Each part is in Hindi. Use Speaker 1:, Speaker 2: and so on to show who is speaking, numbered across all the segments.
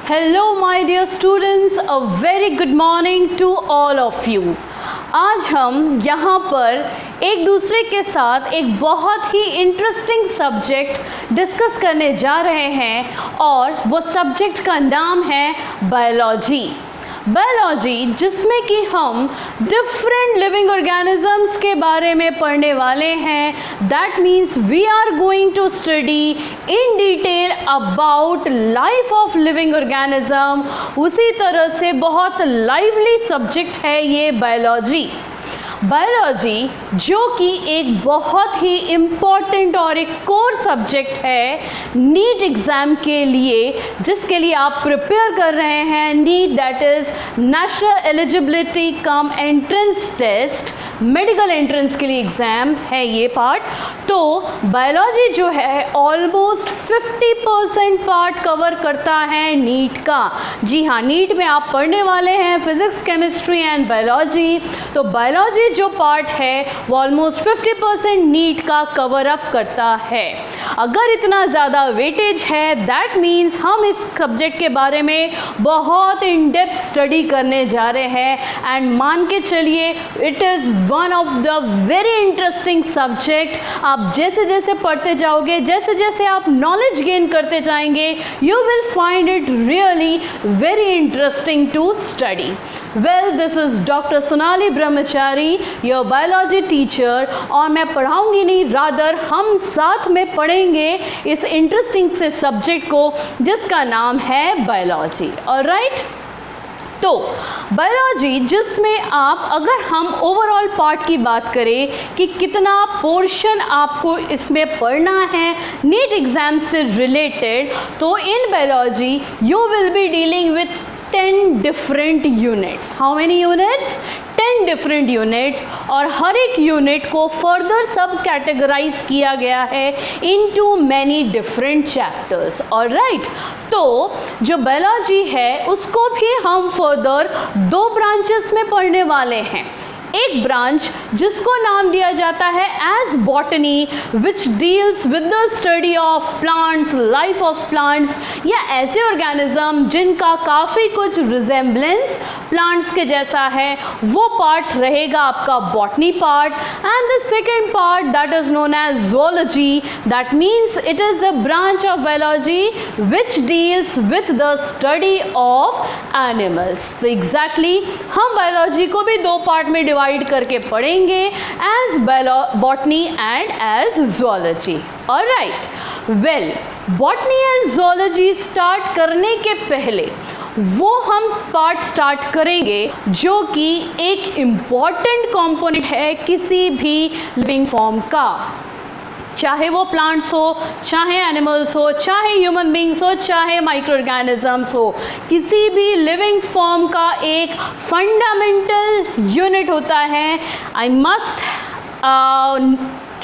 Speaker 1: Hello my dear students, a very good morning to all of you. आज हम यहाँ पर एक दूसरे के साथ एक बहुत ही इंटरेस्टिंग सब्जेक्ट डिस्कस करने जा रहे हैं और वो सब्जेक्ट का नाम है बायोलॉजी। बायोलॉजी जिसमें कि हम डिफरेंट लिविंग ऑर्गेनिजम्स के बारे में पढ़ने वाले हैं। That means we are going to study in detail about life of living organism. उसी तरह से बहुत लाइवली सब्जेक्ट है ये बायोलॉजी। बायोलॉजी जो कि एक बहुत ही इम्पॉर्टेंट और एक कोर सब्जेक्ट है नीट एग्ज़ाम के लिए, जिसके लिए आप प्रिपेयर कर रहे हैं। NEET that is national eligibility cum entrance test, medical entrance के लिए एग्ज़ाम है ये पार्ट। तो बायोलॉजी जो है ऑलमोस्ट 50% पार्ट कवर करता है नीट का। जी हाँ, नीट में आप पढ़ने वाले हैं फिज़िक्स, केमिस्ट्री एंड बायोलॉजी। तो बायोलॉजी जो पार्ट है वो ऑलमोस्ट 50% नीट का कवर अप करता है। अगर इतना ज़्यादा वेटेज है दैट मीन्स हम इस सब्जेक्ट के बारे में बहुत इन डेप्थ स्टडी करने जा रहे हैं। एंड मान के चलिए it is one of the very interesting subject. आप जैसे जैसे पढ़ते जाओगे, जैसे जैसे आप नॉलेज गेन करते जाएंगे, you will find it really very interesting to study. Well, this is doctor Sonali Brahmachari, your biology teacher. और मैं पढ़ाऊंगी नहीं, रादर हम साथ में पढ़ेंगे इस इंटरेस्टिंग से सब्जेक्ट को जिसका नाम है बायोलॉजी। ऑलराइट, तो बायोलॉजी जिसमें आप, अगर हम ओवरऑल पार्ट की बात करें कि कितना पोर्शन आपको इसमें पढ़ना है नीट एग्ज़ाम से रिलेटेड, तो in biology you will be dealing with 10 different units. How many units? 10 different units। और हर एक यूनिट को फर्दर सब कैटेगराइज किया गया है into many different chapters। Alright, तो जो बायोलॉजी है उसको भी हम फर्दर 2 ब्रांचेस में पढ़ने वाले हैं। एक ब्रांच जिसको नाम दिया जाता है as botany, which deals with the study of plants, life of plants, या ऐसे ऑर्गेनिज्म जिनका काफ़ी कुछ रिजेम्बलेंस प्लांट्स के जैसा है, वो पार्ट रहेगा आपका botany part. And the second part that is known as zoology, that means it is the branch of biology which deals with the study of animals. तो एग्जैक्टली हम बायोलॉजी को भी 2 पार्ट में डिवाइड करके पढ़ेंगे, as botany and as zoology. Alright, well, botany and zoology start करने के पहले वो हम पार्ट स्टार्ट करेंगे जो कि एक इम्पॉर्टेंट कंपोनेंट है किसी भी लिविंग फॉर्म का, चाहे वो प्लांट्स हो, चाहे एनिमल्स हो, चाहे ह्यूमन बींग्स हो, चाहे माइक्रो ऑर्गेनिजम्स हो। किसी भी लिविंग फॉर्म का एक फंडामेंटल यूनिट होता है। I must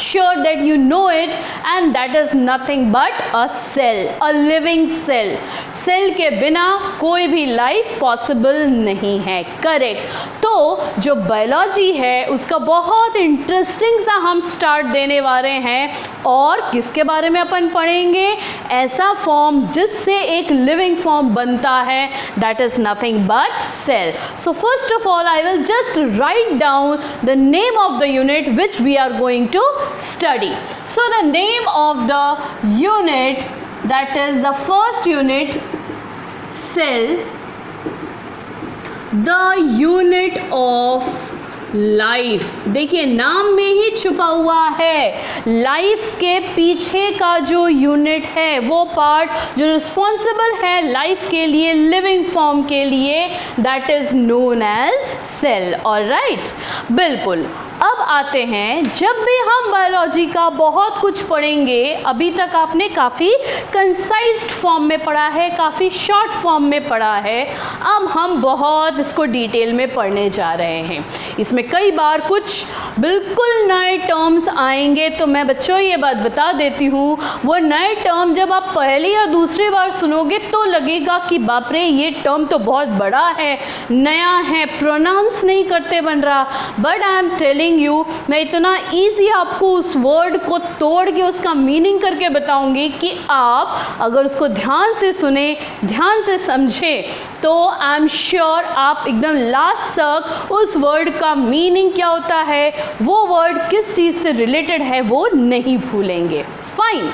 Speaker 1: sure that you know it, and that is nothing but a cell, a living cell। Cell के बिना कोई भी लाइफ पॉसिबल नहीं है। करेक्ट। तो जो बायोलॉजी है उसका बहुत इंटरेस्टिंग सा हम स्टार्ट देने वाले हैं। और किसके बारे में अपन पढ़ेंगे? ऐसा फॉर्म जिससे एक लिविंग फॉर्म बनता है, that is nothing but cell. So first of all I will just write down the name of the unit which we are going to study। So the name of the unit, that is the first unit, cell, the unit of life. देखिए नाम में ही छुपा हुआ है लाइफ के पीछे का जो यूनिट है, वो पार्ट जो रिस्पॉन्सिबल है लाइफ के लिए, लिविंग फॉर्म के लिए, that is known as cell. Alright, बिल्कुल। अब आते हैं, जब भी हम बायोलॉजी का बहुत कुछ पढ़ेंगे, अभी तक आपने काफ़ी कंसाइज्ड फॉर्म में पढ़ा है, काफ़ी शॉर्ट फॉर्म में पढ़ा है। अब हम बहुत इसको डिटेल में पढ़ने जा रहे हैं। इसमें कई बार कुछ बिल्कुल नए टर्म्स आएंगे, तो मैं बच्चों ये बात बता देती हूँ, वो नए टर्म जब आप पहली या दूसरी बार सुनोगे तो लगेगा कि बाप रे ये टर्म तो बहुत बड़ा है, नया है, प्रोनाउंस नहीं करते बन रहा। But I am telling you, मैं इतना ईजी आपको उस वर्ड को तोड़ के उसका मीनिंग करके बताऊंगी कि आप अगर उसको ध्यान से सुने, ध्यान से समझें, तो आई एम श्योर आप एकदम लास्ट तक उस वर्ड का मीनिंग क्या होता है, वो वर्ड किस चीज़ से रिलेटेड है, वो नहीं भूलेंगे। फाइन।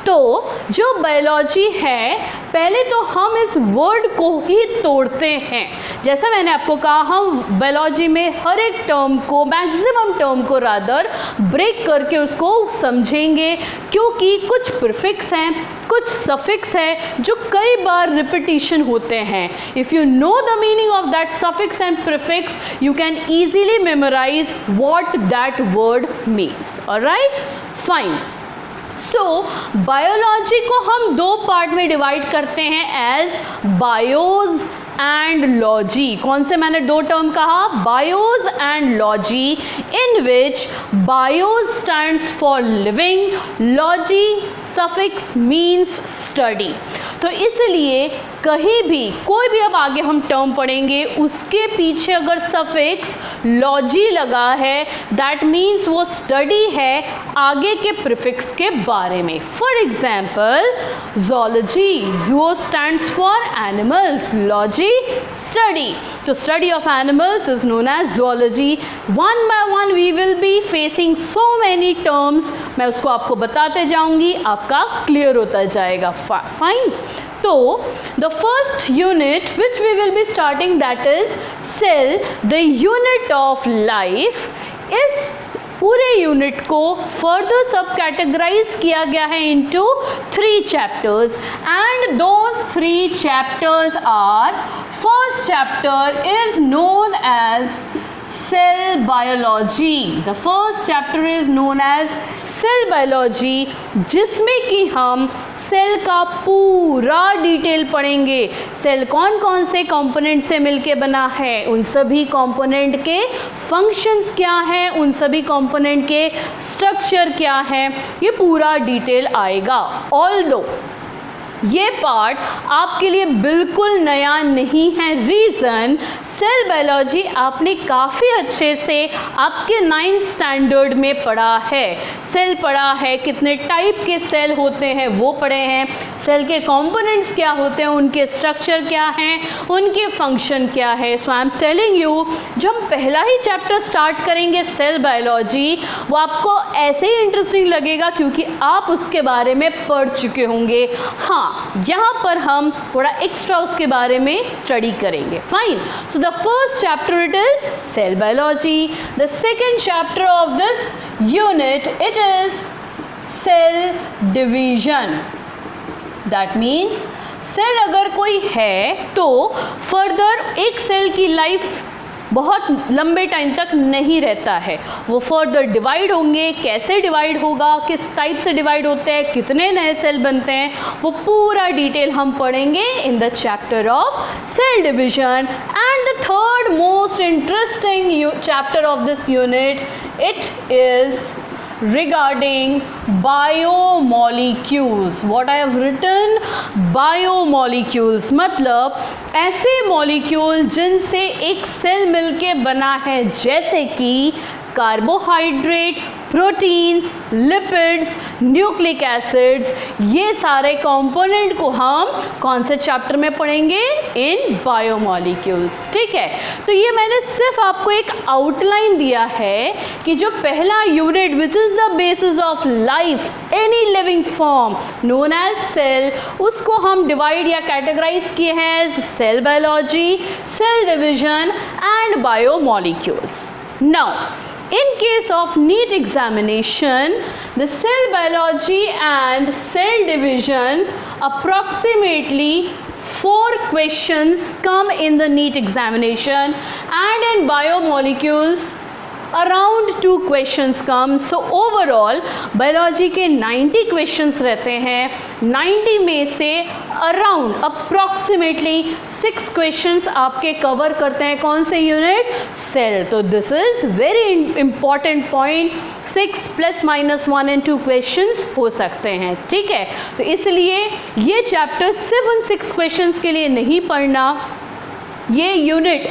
Speaker 1: तो जो बायोलॉजी है, पहले तो हम इस वर्ड को ही तोड़ते हैं। जैसा मैंने आपको कहा, हम बायोलॉजी में हर एक टर्म को, मैक्सिमम टर्म को रादर ब्रेक करके उसको समझेंगे, क्योंकि कुछ प्रीफिक्स हैं, कुछ सफिक्स है जो कई बार रिपीटिशन होते हैं। If you know the meaning of that suffix and prefix, you can easily memorise what that word means. Alright, fine. So biology को हम दो पार्ट में डिवाइड करते हैं एज बायोज एंड लॉजी। कौन से मैंने दो टर्म कहा? Bios and logy, in which bios stands for living, logy suffix means study. तो इसलिए कहीं भी कोई भी अब आगे हम टर्म पढ़ेंगे, उसके पीछे अगर सफिक्स लॉजी लगा है, दैट मीन्स वो स्टडी है आगे के प्रीफिक्स के बारे में। For example zoology, zoo stands for animals, lology study. तो study of animals is known as zoology. One by one we will be facing so many terms. मैं उसको आपको बताते जाऊंगी, आपका क्लियर होता जाएगा। फाइन। तो the first unit which we will be starting, that is cell, the unit of life. इस पूरे यूनिट को फर्दर सब कैटेगराइज किया गया है into 3 chapters, and those 3 chapters are, first chapter is known as cell biology. The first chapter is known as cell biology, जिसमें कि हम सेल का पूरा डिटेल पढ़ेंगे। सेल कौन कौन से कंपोनेंट से मिलके बना है, उन सभी कंपोनेंट के फंक्शंस क्या हैं, उन सभी कंपोनेंट के स्ट्रक्चर क्या है, ये पूरा डिटेल आएगा। ऑल्दो ये पार्ट आपके लिए बिल्कुल नया नहीं है। रीज़न, सेल बायोलॉजी आपने काफ़ी अच्छे से आपके 9th स्टैंडर्ड में पढ़ा है। सेल पढ़ा है, कितने टाइप के सेल होते हैं वो पढ़े हैं, सेल के कंपोनेंट्स क्या होते हैं, उनके स्ट्रक्चर क्या हैं, उनके फंक्शन क्या है। सो आई एम टेलिंग यू, जब हम पहला ही चैप्टर स्टार्ट करेंगे सेल बायोलॉजी, वो आपको ऐसे ही इंटरेस्टिंग लगेगा क्योंकि आप उसके बारे में पढ़ चुके होंगे। हाँ, यहाँ पर हम थोड़ा एक्स्ट्रा उसके बारे में स्टडी करेंगे। Fine. So the first chapter it is cell biology. The second chapter of this unit it is cell division. That means cell अगर कोई है तो फर्दर एक सेल की लाइफ बहुत लंबे टाइम तक नहीं रहता है, वो फर्दर डिवाइड होंगे। कैसे डिवाइड होगा, किस टाइप से डिवाइड होते हैं, कितने नए सेल बनते हैं, वो पूरा डिटेल हम पढ़ेंगे in the chapter of cell division. And the third most interesting chapter of this unit, it is regarding biomolecules. What I have written, biomolecules मतलब ऐसे मॉलिक्यूल जिनसे एक सेल मिलके बना है, जैसे कि carbohydrate, proteins, lipids, nucleic acids. ये सारे कंपोनेंट को हम कौन से चैप्टर में पढ़ेंगे? इन बायोमॉलिक्यूल्स। ठीक है, तो ये मैंने सिर्फ आपको एक आउटलाइन दिया है कि जो पहला unit which is the basis of life, any living form known as cell, उसको हम डिवाइड या कैटेगराइज किए हैं as cell biology, cell division and biomolecules. Now in case of NEET examination, the cell biology and cell division, approximately 4 questions come in the NEET examination, and in biomolecules around 2 questions come. So overall biology के 90 questions रहते हैं। 90 में से अराउंड अप्रॉक्सीमेटली 6 questions आपके कवर करते हैं कौन से यूनिट? सेल। तो this is very important point. 6 ± 1 and 2 questions हो सकते हैं। ठीक है, तो इसलिए ये चैप्टर सिर्फ उन 6 questions के लिए नहीं पढ़ना। ये यूनिट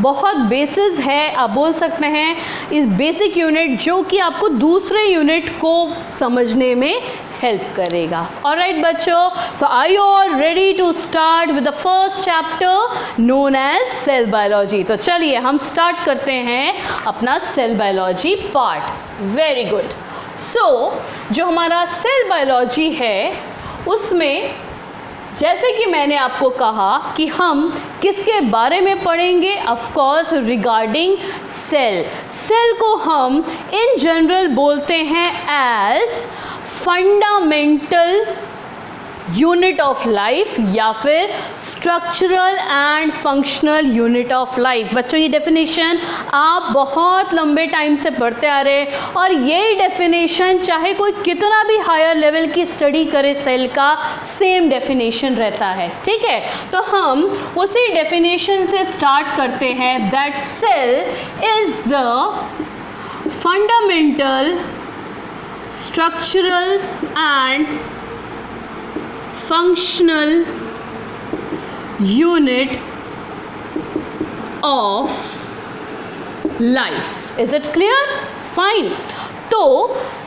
Speaker 1: बहुत बेसिस है, आप बोल सकते हैं इस बेसिक यूनिट, जो कि आपको दूसरे यूनिट को समझने में हेल्प करेगा। ऑलराइट बच्चों, so are you all ready to start with the first chapter known as cell biology. तो चलिए हम स्टार्ट करते हैं अपना cell biology part. Very good. So जो हमारा सेल बायोलॉजी है उसमें जैसे कि मैंने आपको कहा कि हम किसके बारे में पढ़ेंगे, of course regarding cell. Cell को हम इन जनरल बोलते हैं as fundamental unit of life या फिर structural and functional unit of life. बच्चों ये डेफिनेशन आप बहुत लंबे टाइम से पढ़ते आ रहे हैं और ये डेफिनेशन चाहे कोई कितना भी हायर लेवल की स्टडी करे सेल का सेम डेफिनेशन रहता है। ठीक है, तो हम उसी डेफिनेशन से स्टार्ट करते हैं that cell is the fundamental structural and functional unit of life. Is it clear? Fine. तो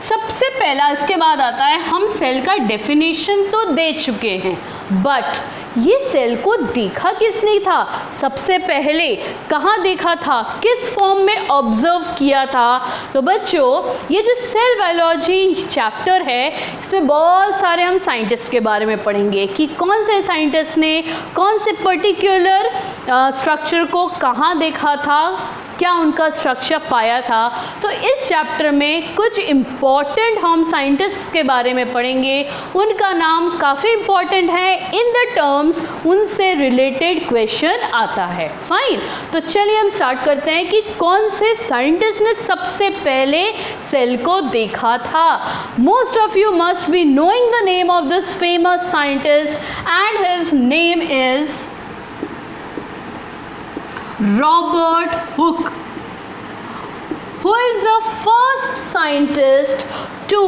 Speaker 1: सबसे पहला इसके बाद आता है हम सेल का डेफिनेशन तो दे चुके हैं, बट ये सेल को देखा किसने था, सबसे पहले कहाँ देखा था, किस फॉर्म में ऑब्जर्व किया था। तो बच्चों ये जो सेल बायोलॉजी चैप्टर है इसमें बहुत सारे हम साइंटिस्ट के बारे में पढ़ेंगे कि कौन से साइंटिस्ट ने कौन से पर्टिकुलर स्ट्रक्चर को कहाँ देखा था, क्या उनका स्ट्रक्चर पाया था। तो इस चैप्टर में कुछ इम्पॉर्टेंट हम साइंटिस्ट्स के बारे में पढ़ेंगे, उनका नाम काफ़ी इम्पॉर्टेंट है, इन द टर्म्स उनसे रिलेटेड क्वेश्चन आता है। फाइन, तो चलिए हम स्टार्ट करते हैं कि कौन से साइंटिस्ट ने सबसे पहले सेल को देखा था। Most of you must be knowing the name of this famous scientist and his name is Robert Hooke, who is the first scientist to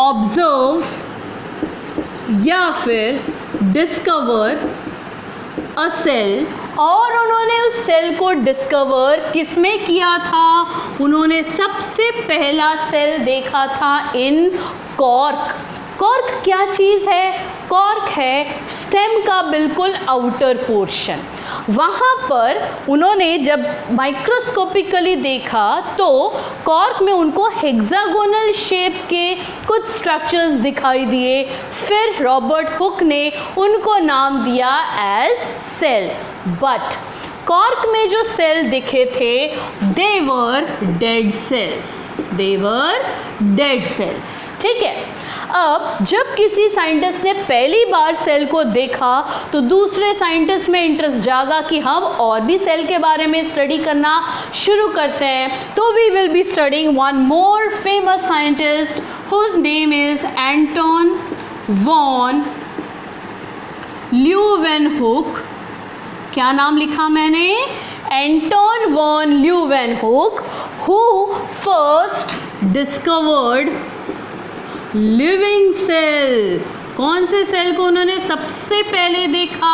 Speaker 1: observe या फिर discover a cell। और उन्होंने उस सेल को डिस्कवर किसमें किया था, उन्होंने सबसे पहला सेल देखा था इन कॉर्क। कॉर्क क्या चीज़ है, कॉर्क है स्टेम का बिल्कुल आउटर पोर्शन। वहाँ पर उन्होंने जब माइक्रोस्कोपिकली देखा तो कॉर्क में उनको हेक्सागोनल शेप के कुछ स्ट्रक्चर्स दिखाई दिए। फिर रॉबर्ट हुक ने उनको नाम दिया एज सेल। बट कॉर्क में जो सेल दिखे थे they were dead cells, they were dead cells. ठीक है, अब जब किसी साइंटिस्ट ने पहली बार सेल को देखा तो दूसरे साइंटिस्ट में इंटरेस्ट जागा कि हम और भी सेल के बारे में स्टडी करना शुरू करते हैं। तो we will be studying one more famous scientist whose name is Anton von Leeuwenhoek. क्या नाम लिखा मैंने, Anton von Leeuwenhoek, who first discovered living cell. कौन से सेल को उन्होंने सबसे पहले देखा,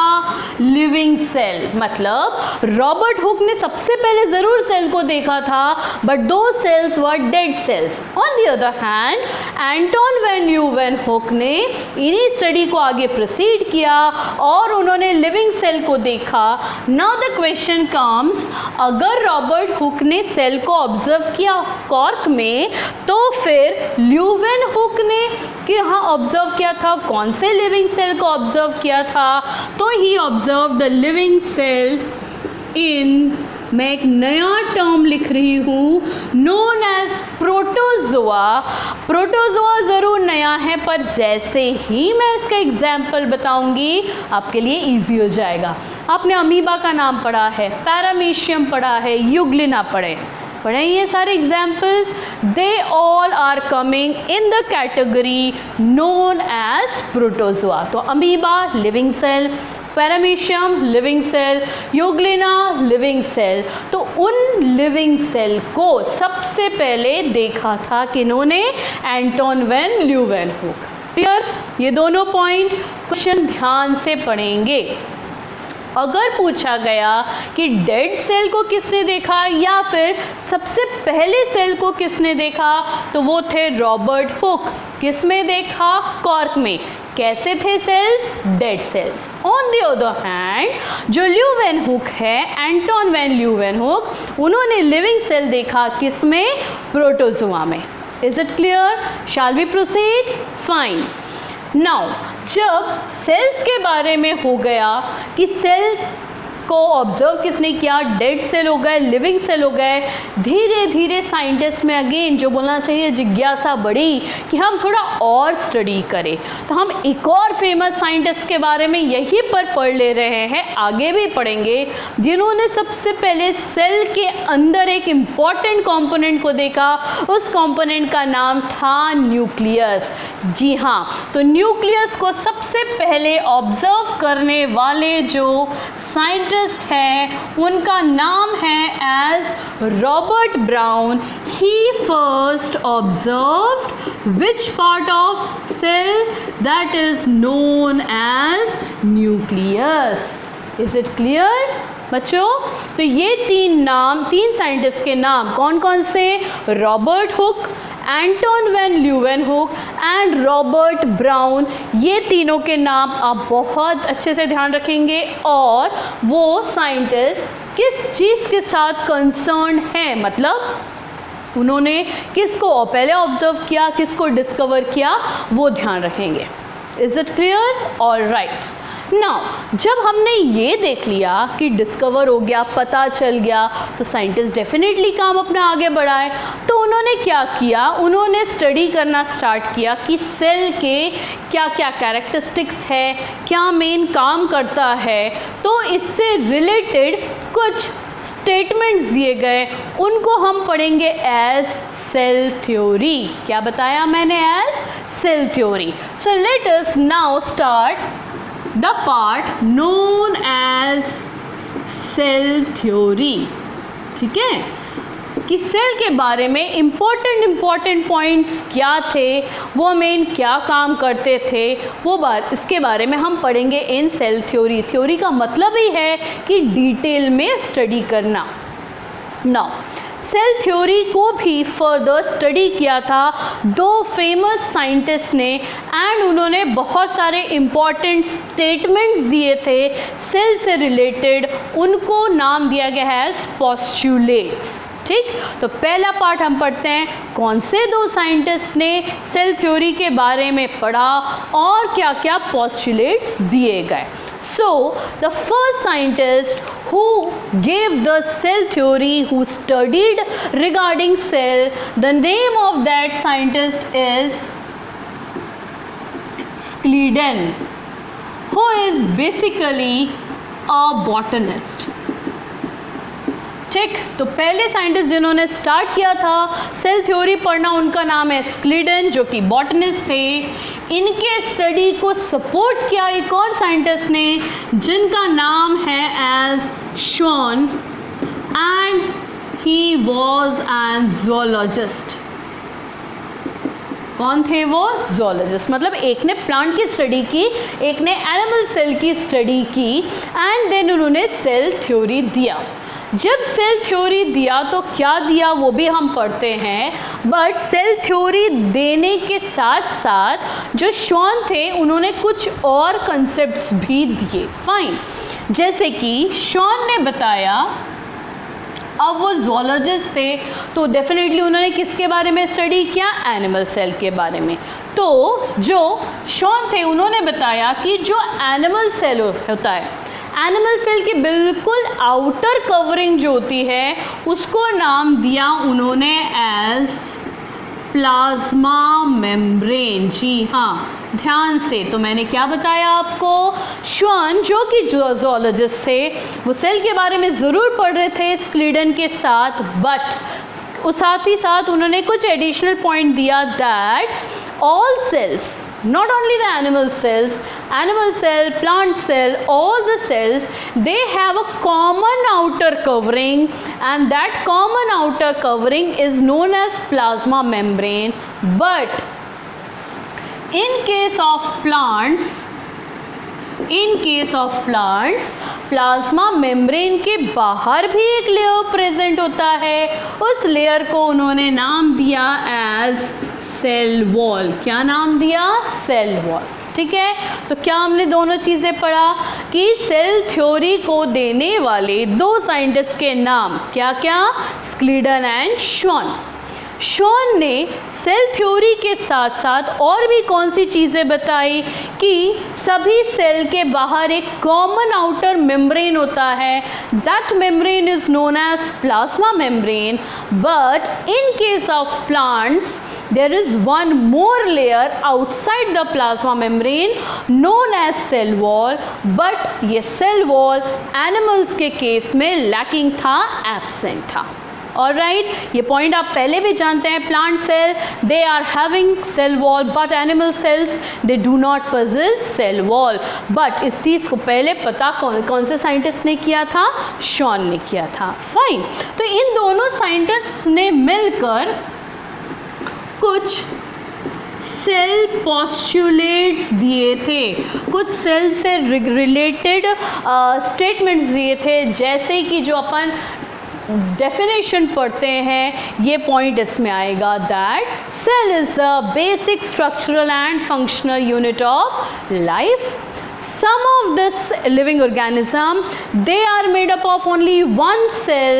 Speaker 1: लिविंग सेल। मतलब रॉबर्ट हुक ने सबसे पहले ज़रूर सेल को देखा था बट दो cells were dead cells. On the other hand Anton van Leeuwenhoek ने इन्हीं स्टडी को आगे प्रोसीड किया और उन्होंने लिविंग सेल को देखा। नाउ द क्वेश्चन कम्स, अगर रॉबर्ट हुक ने सेल को ऑब्जर्व किया कॉर्क में तो फिर ल्यूवेनहुक ने कि हाँ ऑब्जर्व किया था, कौन से लिविंग सेल को ऑब्जर्व किया था, तो ही ऑब्जर्व द लिविंग सेल इन, मैं एक नया टर्म लिख रही हूँ, नोन एज प्रोटोजोआ। प्रोटोजोआ ज़रूर नया है पर जैसे ही मैं इसका एग्जाम्पल बताऊंगी आपके लिए इजी हो जाएगा। आपने अमीबा का नाम पढ़ा है, पैरामीशियम पढ़ा है, यूग्लिना पढ़े ये सारे examples, they all are coming in the category known as protozoa. तो amoeba living cell, paramecium living cell, euglena living cell. तो उन लिविंग सेल को सबसे पहले देखा था किन्होंने, एंटोन वैन ल्यूवेनहुक। क्लियर, ये दोनों पॉइंट क्वेश्चन ध्यान से पढ़ेंगे। अगर पूछा गया कि डेड सेल को किसने देखा या फिर सबसे पहले सेल को किसने देखा, तो वो थे रॉबर्ट हुक। किस में देखा? कॉर्क में। कैसे थे cells? Dead cells. On the other hand, जो ल्यूवेनहुक है, एंटोन वैन ल्यूवेनहुक, उन्होंने लिविंग सेल देखा किस में? प्रोटोजोआ में। Is it clear? Shall we proceed? Fine. Now जब सेल्स के बारे में हो गया कि सेल को ऑब्जर्व किसने किया, डेड सेल हो गए, लिविंग सेल हो गए, धीरे धीरे साइंटिस्ट में अगेन जो बोलना चाहिए जिज्ञासा बढ़ी कि हम थोड़ा और स्टडी करें। तो हम एक और फेमस साइंटिस्ट के बारे में यहीं पर पढ़ ले रहे हैं, आगे भी पढ़ेंगे, जिन्होंने सबसे पहले सेल के अंदर एक इम्पॉर्टेंट कंपोनेंट को देखा। उस कंपोनेंट का नाम था न्यूक्लियस। जी हाँ, तो न्यूक्लियस को सबसे पहले ऑब्जर्व करने वाले जो साइंटिस्ट है उनका नाम है as Robert Brown. He first observed which part of cell? That is known as nucleus. Is it clear बच्चों? तो ये तीन साइंटिस्ट के नाम कौन कौन से? Robert Hooke, Anton van Leeuwenhoek and Robert Brown. ये तीनों के नाम आप बहुत अच्छे से ध्यान रखेंगे। और वो साइंटिस्ट किस चीज़ के साथ कंसर्न है, मतलब उन्होंने किसको पहले ऑब्जर्व किया, किसको डिस्कवर किया, वो ध्यान रखेंगे। Is it clear? All right. Now जब हमने ये देख लिया कि डिस्कवर हो गया, पता चल गया, तो साइंटिस्ट डेफिनेटली काम अपना आगे बढ़ाए। तो उन्होंने क्या किया? उन्होंने स्टडी करना स्टार्ट किया कि सेल के क्या क्या कैरेक्टरिस्टिक्स है, क्या मेन काम करता है। तो इससे रिलेटेड कुछ स्टेटमेंट्स दिए गए, उनको हम पढ़ेंगे एज सेल थ्योरी। क्या बताया मैंने? As cell theory. So let us now start the part known as cell theory। ठीक है, कि सेल के बारे में इम्पोर्टेंट पॉइंट्स क्या थे, वो मेन क्या काम करते थे, वो इसके बारे में हम पढ़ेंगे इन सेल थ्योरी। थ्योरी का मतलब ही है कि डिटेल में स्टडी करना। नाउ सेल थ्योरी को भी फर्दर स्टडी किया था दो फेमस साइंटिस्ट ने, एंड उन्होंने बहुत सारे इम्पॉर्टेंट स्टेटमेंट्स दिए थे सेल से रिलेटेड। उनको नाम दिया गया है पोस्टुलेट्स। ठीक, तो पहला पार्ट हम पढ़ते हैं, कौन से दो साइंटिस्ट ने सेल थ्योरी के बारे में पढ़ा और क्या क्या पोस्टुलेट्स दिए गए। So, the first scientist who gave the cell theory, who studied regarding cell, the name of that scientist is Schleiden, who is basically a botanist। ठीक, तो पहले साइंटिस्ट जिन्होंने स्टार्ट किया था सेल थ्योरी पढ़ना, उनका नाम है स्क्लीडन, जो कि बॉटनिस्ट थे। इनके स्टडी को सपोर्ट किया एक और साइंटिस्ट ने, जिनका नाम है as Schwann, and he was an zoologist. कौन थे वो? ज़ूलॉजिस्ट। मतलब एक ने प्लांट की स्टडी की, एक ने एनिमल सेल की स्टडी की, एंड देन उन्होंने सेल थ्योरी दिया। जब सेल थ्योरी दिया तो क्या दिया वो भी हम पढ़ते हैं, बट सेल थ्योरी देने के साथ साथ जो शॉन थे उन्होंने कुछ और कंसेप्ट्स भी दिए। फाइन, जैसे कि शॉन ने बताया, अब वो ज़ूलॉजिस्ट थे तो डेफिनेटली उन्होंने किसके बारे में स्टडी किया? एनिमल सेल के बारे में। तो जो शॉन थे उन्होंने बताया कि जो एनिमल सेल होता है, एनिमल सेल की बिल्कुल आउटर कवरिंग जो होती है उसको नाम दिया उन्होंने एज प्लाज्मा मेम्ब्रेन। जी हाँ, ध्यान से, तो मैंने क्या बताया आपको? श्वान जो कि ज़ूलॉजिस्ट थे वो सेल के बारे में ज़रूर पढ़ रहे थे स्क्लीडन के साथ, बट उस साथ ही साथ उन्होंने कुछ एडिशनल पॉइंट दिया that all cells, not only the animal cell, plant cell, all the cells, they have a common outer covering, and that common outer covering is known as plasma membrane. But in case of plants, in case of plants plasma membrane के बाहर भी एक लेयर प्रेजेंट होता है, उस लेयर को उन्होंने नाम दिया एज सेल वॉल। क्या नाम दिया? Cell wall. ठीक है, तो क्या हमने दोनों चीज़ें पढ़ा कि सेल थ्योरी को देने वाले दो साइंटिस्ट के नाम क्या क्या? Schleiden and Shawn. शॉन ने सेल थ्योरी के साथ साथ और भी कौन सी चीज़ें बताई कि सभी सेल के बाहर एक कॉमन आउटर मेम्ब्रेन होता है, that membrane is known as plasma membrane, but in case of plants there is one more layer outside the plasma membrane known as cell wall, but ये cell wall animals के केस में lacking था, absent था। Alright, ये पॉइंट आप पहले भी जानते हैं, plant cell they are having cell wall but animal cells they do not possess cell wall. But इस चीज़ को पहले पता कौन से साइंटिस्ट ने किया था? शॉन ने किया था। फाइन, तो इन दोनों साइंटिस्ट्स ने मिलकर कुछ सेल पॉस्टुलेट्स दिए थे, कुछ सेल से रिलेटेड स्टेटमेंट्स दिए थे, जैसे कि जो अपन डेफिनेशन पढ़ते हैं, ये पॉइंट इसमें आएगा that cell is a basic structural and functional unit of life. Some of this living organism, they are made up of only one cell.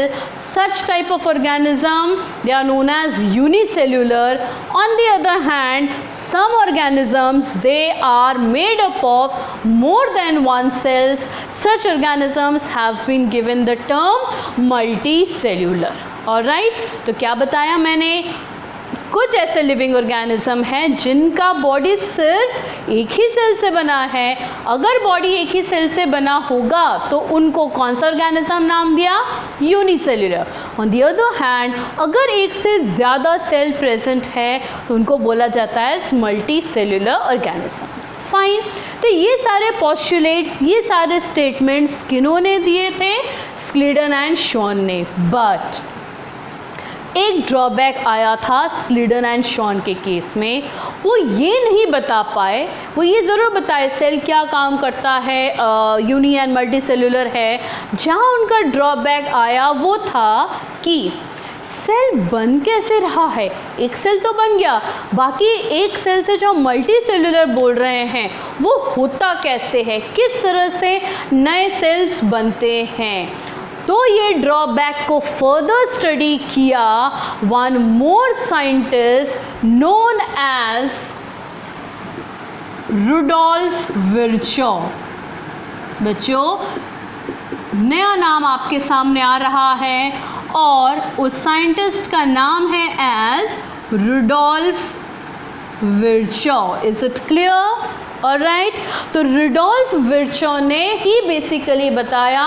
Speaker 1: Such type of organism, they are known as unicellular. On the other hand, some organisms, they are made up of more than one cells. Such organisms have been given the term multicellular. Alright, तो क्या बताया मैंने? कुछ ऐसे लिविंग ऑर्गेनिज्म हैं जिनका बॉडी सिर्फ एक ही सेल से बना है। अगर बॉडी एक ही सेल से बना होगा तो उनको कौन सा ऑर्गेनिज्म नाम दिया? Unicellular. On the other hand, अगर एक से ज़्यादा सेल प्रेजेंट है तो उनको बोला जाता है मल्टी सेल्युलर ऑर्गेनिजम्स। फाइन, तो ये सारे पॉस्टुलेट्स, ये सारे स्टेटमेंट्स किन्होंने दिए थे? स्क्लीडन एंड शॉन ने। बट एक ड्रॉबैक आया था स्क्लीडन एंड शॉन के केस में, वो ये नहीं बता पाए, वो ये ज़रूर बताए सेल क्या काम करता है, यूनी एंड मल्टी सेलुलर है। जहाँ उनका ड्रॉबैक आया वो था कि सेल बन कैसे रहा है? एक सेल तो बन गया, बाकी एक सेल से जो हम मल्टी सेलुलर बोल रहे हैं वो होता कैसे है, किस तरह से नए सेल्स बनते हैं। तो ये ड्रॉबैक को फर्दर स्टडी किया one more scientist known as Rudolf Virchow. बच्चों, नया नाम आपके सामने आ रहा है और उस साइंटिस्ट का नाम है as Rudolf Virchow. Is it clear? Alright, तो रुडोल्फ विर्चो ने ही बेसिकली बताया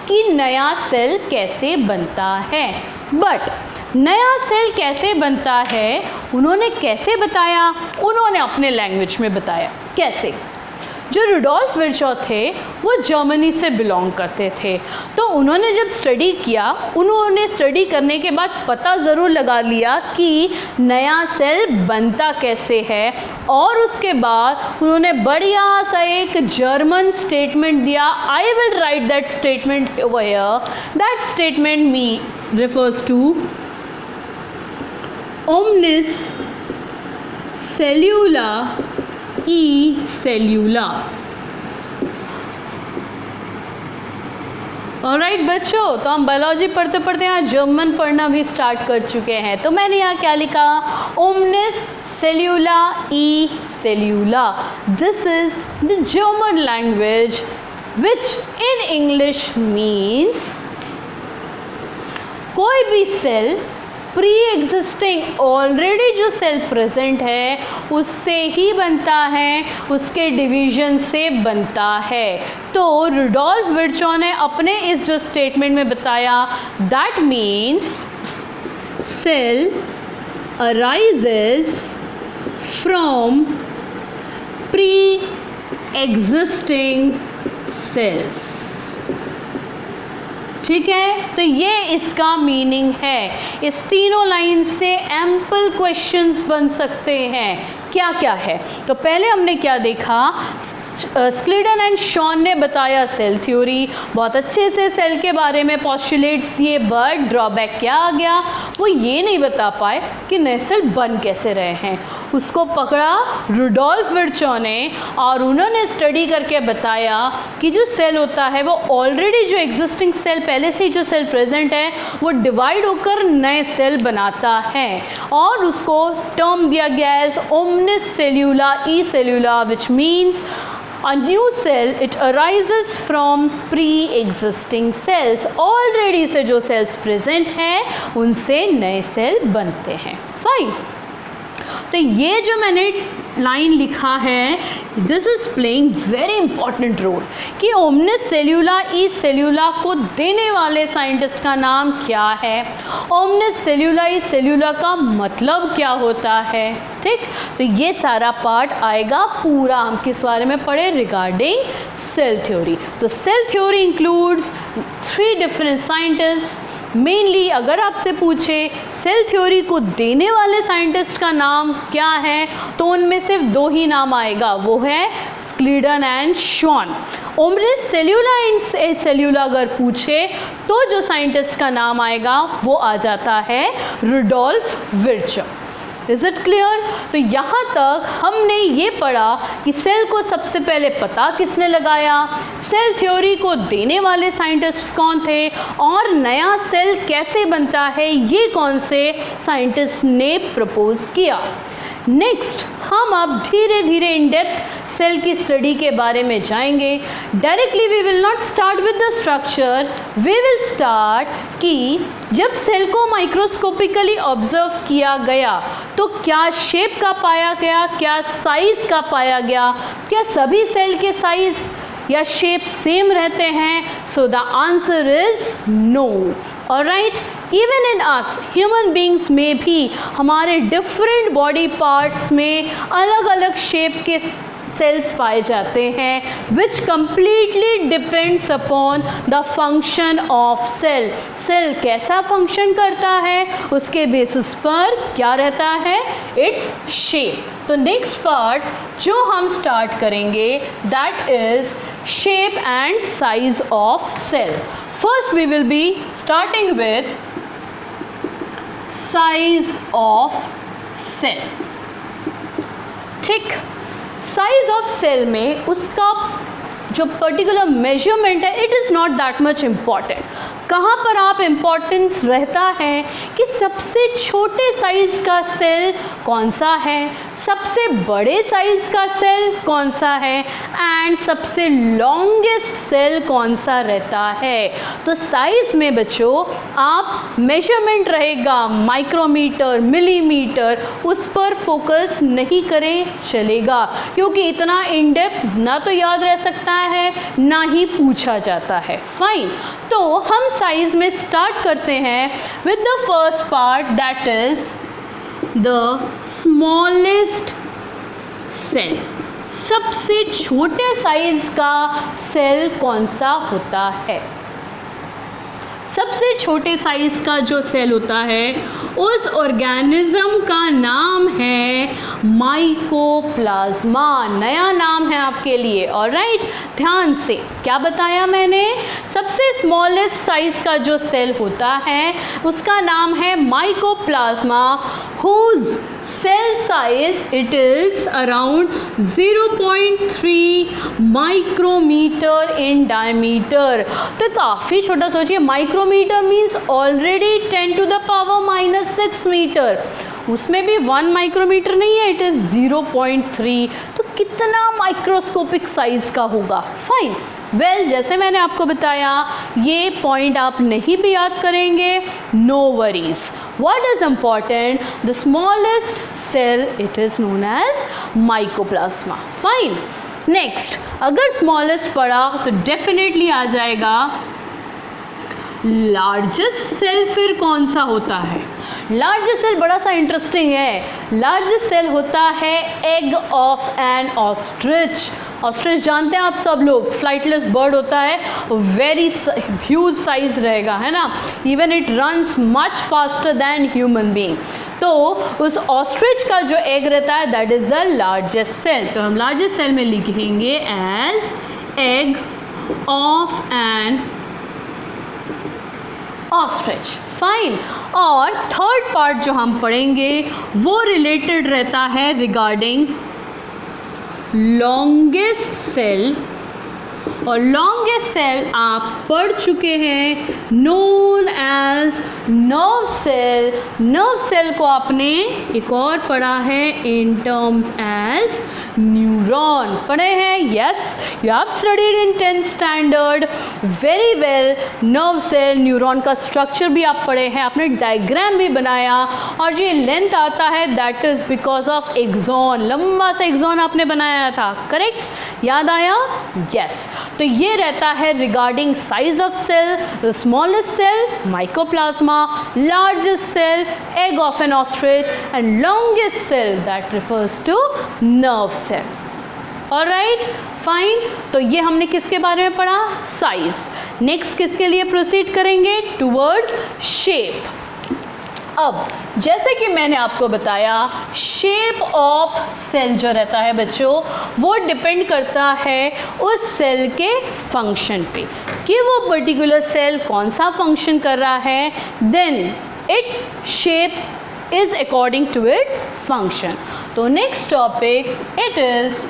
Speaker 1: कि नया सेल कैसे बनता है। बट नया सेल कैसे बनता है उन्होंने कैसे बताया? उन्होंने अपने लैंग्वेज में बताया। कैसे? जो रुडोल्फ विर्चो थे वो जर्मनी से बिलोंग करते थे, तो उन्होंने जब स्टडी किया, उन्होंने स्टडी करने के बाद पता ज़रूर लगा लिया कि नया सेल बनता कैसे है, और उसके बाद उन्होंने बढ़िया सा एक जर्मन स्टेटमेंट दिया। आई will right that statement over here. That statement me refers to omnis cellula e cellula। Alright बच्चों, तो हम बायोलॉजी पढ़ते पढ़ते यहाँ जर्मन पढ़ना भी स्टार्ट कर चुके हैं। तो मैंने यहाँ क्या लिखा? Omnis सेल्यूला E cellula. This is the German language which in English means कोई भी सेल प्री एग्जिस्टिंग ऑलरेडी जो सेल प्रेजेंट है उससे ही बनता है, उसके डिवीजन से बनता है। तो रुडोल्फ विर्चो ने अपने इस जो स्टेटमेंट में बताया, that means cell arises from pre existing cells. ठीक है, तो ये इसका मीनिंग है। इस तीनों लाइन से एम्पल क्वेश्चंस बन सकते हैं। क्या क्या है। तो पहले हमने क्या देखा, स्क्लीडन एंड शॉन ने बताया सेल थ्योरी, बहुत अच्छे से सेल के बारे में पॉस्टुलेट्स दिए, बट ड्रॉबैक क्या आ गया, वो ये नहीं बता पाए कि नए सेल बन कैसे रहे हैं। उसको पकड़ा रुडोल्फ विर्चो ने और उन्होंने स्टडी करके बताया कि जो सेल होता है वो ऑलरेडी जो एग्जिस्टिंग सेल, पहले से ही जो सेल प्रेजेंट है, वो डिवाइड होकर नए सेल बनाता है, और उसको टर्म दिया गया है omnis सेल्यूला E cellula, which means a new cell, it arises from pre-existing cells. Already से जो cells present हैं उनसे नए सेल बनते हैं। फाइन, तो ये जो मैंने लाइन लिखा है, this is playing very important role कि ओमनिस सेल्यूला ई सेल्यूला को देने वाले साइंटिस्ट का नाम क्या है, ओमनिस सेल्यूला ई सेल्यूला का मतलब क्या होता है। ठीक, तो ये सारा पार्ट आएगा पूरा हम किस बारे में पढ़े, रिगार्डिंग सेल थ्योरी। तो cell theory includes 3 different scientist. Mainly अगर आपसे पूछे सेल थ्योरी को देने वाले साइंटिस्ट का नाम क्या है, तो उनमें सिर्फ 2 ही नाम आएगा, वो है Schleiden and Shawn. Omnis सेल्यूला and सेल्यूला अगर पूछे तो जो साइंटिस्ट का नाम आएगा वो आ जाता है Rudolf Virchow. Is it clear? तो यहाँ तक हमने ये पढ़ा कि सेल को सबसे पहले पता किसने लगाया, सेल थ्योरी को देने वाले साइंटिस्ट कौन थे, और नया सेल कैसे बनता है ये कौन से साइंटिस्ट ने प्रपोज किया। नेक्स्ट हम अब धीरे धीरे इन डेप्थ सेल की स्टडी के बारे में जाएंगे। Directly we will not start with the structure, we will start कि जब सेल को माइक्रोस्कोपिकली ऑब्जर्व किया गया तो क्या शेप का पाया गया, क्या साइज का पाया गया, क्या सभी सेल के साइज या शेप सेम रहते हैं। So the answer is no. Alright, even in us human beings में भी हमारे डिफरेंट बॉडी पार्ट्स में अलग अलग शेप के सेल्स पाए जाते हैं, which completely depends upon the function of cell. Cell कैसा फंक्शन करता है उसके बेसिस पर क्या रहता है, इट्स शेप। तो नेक्स्ट पार्ट जो हम स्टार्ट करेंगे that is shape and size of cell. First we will be starting with size of cell. ठीक, साइज ऑफ सेल में उसका जो पर्टिकुलर मेजरमेंट है it is not that much important. कहाँ पर आप इम्पॉर्टेंस रहता है कि सबसे छोटे साइज़ का सेल कौन सा है, सबसे बड़े साइज़ का सेल कौन सा है, एंड सबसे लॉन्गेस्ट सेल कौन सा रहता है। तो साइज़ में बच्चों आप मेजरमेंट रहेगा माइक्रोमीटर, मिलीमीटर, उस पर फोकस नहीं करें चलेगा, क्योंकि इतना इन डेप्थ ना तो याद रह सकता है ना ही पूछा जाता है। फाइन, तो हम साइज़ में स्टार्ट करते हैं with the first part that is the smallest cell. सबसे छोटे साइज का सेल कौन सा होता है? सबसे छोटे साइज का जो सेल होता है उस ऑर्गेनिज्म का नाम है माइकोप्लाज्मा। नया नाम है आपके लिए। ऑलराइट, ध्यान से क्या बताया मैंने, सबसे स्मॉलेस्ट साइज का जो सेल होता है उसका नाम है mycoplasma, whose cell size it is around 0.3 micrometer in diameter। तो काफ़ी छोटा, सोचिए micrometre means already 10 to the power -6 metre, उसमें भी 1 माइक्रोमीटर नहीं है, इट इज़ 0.3। तो कितना माइक्रोस्कोपिक साइज का होगा। फाइन, वेल जैसे मैंने आपको बताया ये पॉइंट आप नहीं भी याद करेंगे, no worries. What is important? The smallest cell it is known as mycoplasma. Fine. Next, अगर smallest पढ़ा तो definitely आ जाएगा लार्जेस्ट सेल। फिर कौन सा होता है लार्जेस्ट सेल? बड़ा सा इंटरेस्टिंग है। लार्जेस्ट सेल होता है egg of an ostrich. Ostrich जानते हैं आप सब लोग, फ्लाइटलेस बर्ड होता है, वेरी ह्यूज साइज रहेगा, है ना। Even it runs much faster than human being. तो उस ऑस्ट्रिच का जो एग रहता है that is the largest cell, तो हम लार्जेस्ट सेल में लिखेंगे as egg of an ostrich. Fine. और थर्ड पार्ट जो हम पढ़ेंगे वो रिलेटेड रहता है रिगार्डिंग लॉन्गेस्ट सेल, और लॉन्गेस्ट सेल आप पढ़ चुके हैं, known as nerve cell. Nerve cell को आपने एक और पढ़ा है इन टर्म्स एज न्यूरॉन, पढ़े हैं? Yes, you have studied in 10th standard, very well. Nerve cell, neuron का स्ट्रक्चर भी आप पढ़े हैं, आपने डायग्राम भी बनाया, और जो लेंथ आता है that is because of axon, लंबा सा एक्सॉन आपने बनाया था, करेक्ट? याद आया? यस। तो ये रहता है regarding size of cell, the smallest cell mycoplasma, largest cell egg of an ostrich, and longest cell that refers to nerve cell. Alright, fine. तो ये हमने किसके बारे में पढ़ा? साइज। नेक्स्ट किसके लिए प्रोसीड करेंगे? Towards shape. अब जैसे कि मैंने आपको बताया, शेप ऑफ सेल जो रहता है बच्चों, वो डिपेंड करता है उस सेल के फंक्शन पे कि वो पर्टिकुलर सेल कौन सा फंक्शन कर रहा है, then its shape is according to its function. तो next topic it is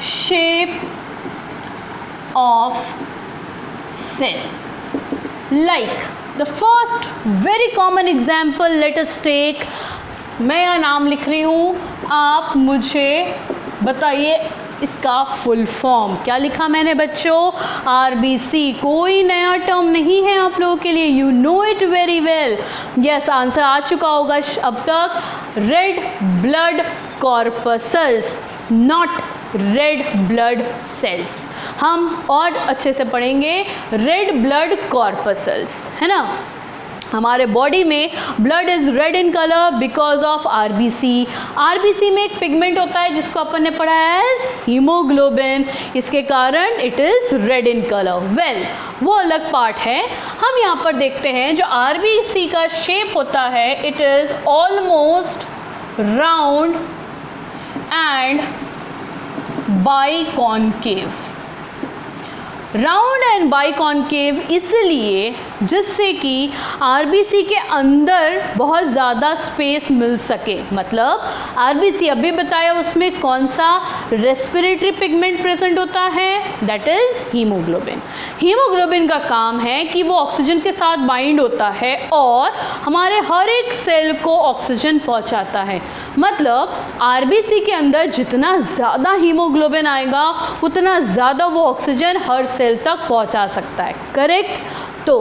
Speaker 1: shape of cell. Like the first very common example, let us take, मैं यहाँ नाम लिख रही हूँ, आप मुझे बताइए इसका फुल फॉर्म। क्या लिखा मैंने बच्चों? RBC। कोई नया टर्म नहीं है आप लोगों के लिए, you know it very well. Yes, answer आ चुका होगा अब तक, red blood corpuscles, not red blood cells. हम और अच्छे से पढ़ेंगे रेड ब्लड कॉर्पसल्स, है ना? हमारे बॉडी में blood is red in colour because of RBC। RBC में एक पिगमेंट होता है जिसको अपन ने पढ़ा है एज हीमोग्लोबिन, इसके कारण it is red in colour. Well, वो अलग पार्ट है। हम यहाँ पर देखते हैं जो RBC का शेप होता है, it is almost round and biconcave. Round and biconcave इसलिए जिससे कि RBC के अंदर बहुत ज़्यादा स्पेस मिल सके। मतलब RBC अभी बताया उसमें कौन सा रेस्पिरेटरी पिगमेंट प्रेजेंट होता है, दैट इज़ हीमोग्लोबिन। हीमोग्लोबिन का काम है कि वो ऑक्सीजन के साथ बाइंड होता है और हमारे हर एक सेल को ऑक्सीजन पहुंचाता है। मतलब RBC के अंदर जितना ज़्यादा हीमोग्लोबिन आएगा उतना ज़्यादा वो ऑक्सीजन हर सेल तक पहुंचा सकता है, करेक्ट? तो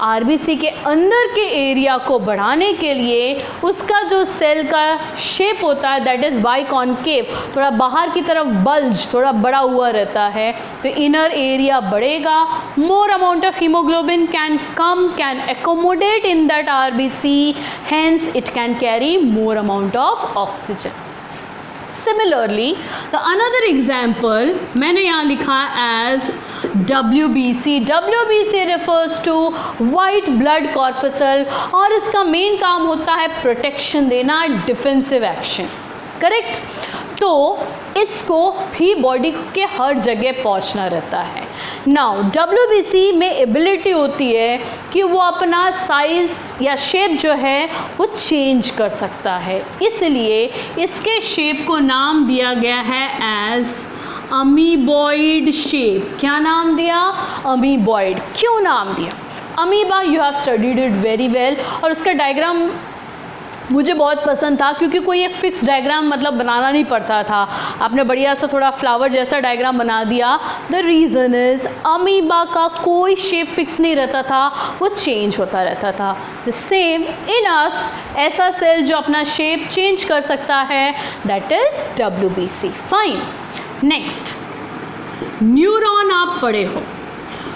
Speaker 1: RBC के अंदर के एरिया को बढ़ाने के लिए उसका जो सेल का शेप होता है दैट इज़ बाइकॉन्केव, थोड़ा बाहर की तरफ बल्ज थोड़ा बड़ा हुआ रहता है, तो इनर एरिया बढ़ेगा, more amount of haemoglobin can accommodate in that RBC, hence it can carry more amount of oxygen. Similarly, the another example मैंने यहाँ लिखा as WBC. WBC refers to white blood corpuscle और इसका मेन काम होता है प्रोटेक्शन देना, डिफेंसिव एक्शन, करेक्ट? तो इसको भी बॉडी के हर जगह पहुंचना रहता है। नाउ WBC में एबिलिटी होती है कि वो अपना साइज या शेप जो है वो चेंज कर सकता है, इसलिए इसके शेप को नाम दिया गया है एज अमीबॉइड शेप। क्या नाम दिया? अमीबॉइड। क्यों नाम दिया? Amoeba you have studied it very well, और उसका डायग्राम मुझे बहुत पसंद था क्योंकि कोई एक फिक्स डायग्राम मतलब बनाना नहीं पड़ता था, आपने बढ़िया सा थोड़ा फ्लावर जैसा डायग्राम बना दिया। द रीज़न इज़ अमीबा का कोई शेप फिक्स नहीं रहता था, वो चेंज होता रहता था। द सेम इन अस, ऐसा सेल जो अपना शेप चेंज कर सकता है that is WBC। Fine. Next, neuron आप पढ़े हो,